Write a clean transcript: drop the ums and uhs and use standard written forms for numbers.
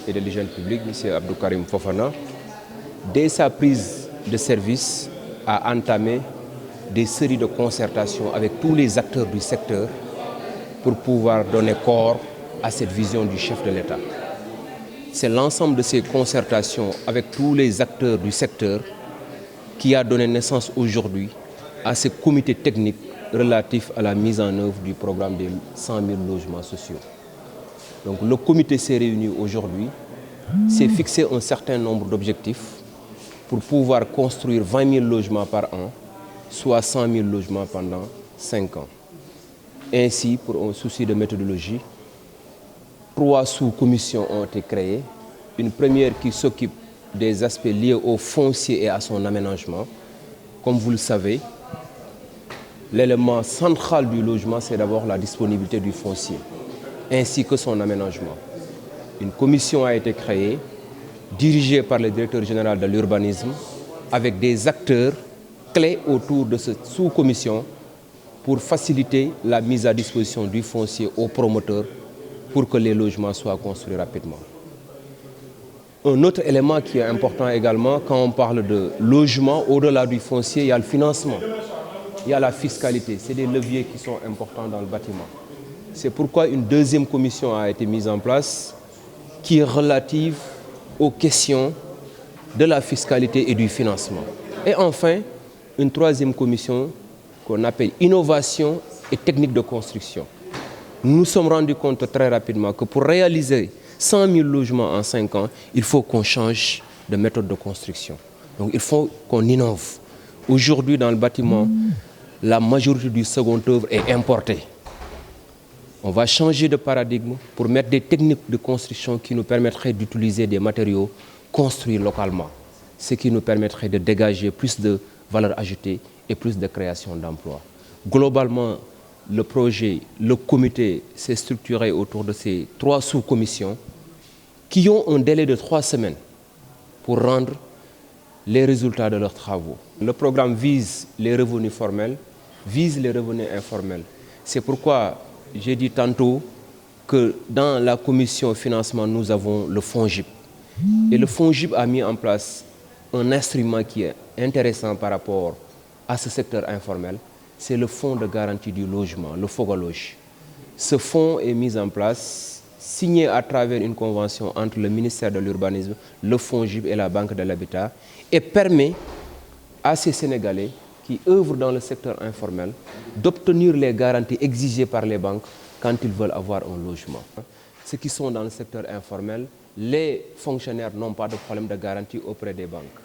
et de l'hygiène publique, M. Abdou Karim Fofana, dès sa prise de service, a entamé des séries de concertations avec tous les acteurs du secteur pour pouvoir donner corps à cette vision du chef de l'État. C'est l'ensemble de ces concertations avec tous les acteurs du secteur qui a donné naissance aujourd'hui à ce comité technique relatif à la mise en œuvre du programme des 100 000 logements sociaux. Donc le comité s'est réuni aujourd'hui, s'est fixé un certain nombre d'objectifs pour pouvoir construire 20 000 logements par an, soit 100 000 logements pendant 5 ans. Ainsi, pour un souci de méthodologie, 3 sous-commissions ont été créées. Une première qui s'occupe des aspects liés au foncier et à son aménagement. Comme vous le savez, l'élément central du logement, c'est d'abord la disponibilité du foncier, ainsi que son aménagement. Une commission a été créée, dirigée par le directeur général de l'urbanisme, avec des acteurs clés autour de cette sous-commission pour faciliter la mise à disposition du foncier aux promoteurs pour que les logements soient construits rapidement. Un autre élément qui est important également, quand on parle de logement, au-delà du foncier, il y a le financement, il y a la fiscalité. C'est des leviers qui sont importants dans le bâtiment. C'est pourquoi une deuxième commission a été mise en place qui est relative aux questions de la fiscalité et du financement. Et enfin, une troisième commission qu'on appelle innovation et technique de construction. Nous nous sommes rendus compte très rapidement que pour réaliser 100 000 logements en 5 ans, il faut qu'on change de méthode de construction. Donc il faut qu'on innove. Aujourd'hui, dans le bâtiment, la majorité du second œuvre est importée. On va changer de paradigme pour mettre des techniques de construction qui nous permettraient d'utiliser des matériaux construits localement, ce qui nous permettrait de dégager plus de valeur ajoutée et plus de création d'emplois. Globalement, le projet, le comité s'est structuré autour de ces 3 sous-commissions qui ont un délai de 3 semaines pour rendre les résultats de leurs travaux. Le programme vise les revenus formels, vise les revenus informels. C'est pourquoi j'ai dit tantôt que dans la commission financement, nous avons le FONGIP. Et le FONGIP a mis en place un instrument qui est intéressant par rapport à ce secteur informel. C'est le fonds de garantie du logement, le FOGALOGE. Ce fonds est mis en place, signé à travers une convention entre le ministère de l'Urbanisme, le FONGIP et la Banque de l'Habitat, et permet à ces Sénégalais qui œuvrent dans le secteur informel d'obtenir les garanties exigées par les banques quand ils veulent avoir un logement. Ceux qui sont dans le secteur informel, les fonctionnaires n'ont pas de problème de garantie auprès des banques.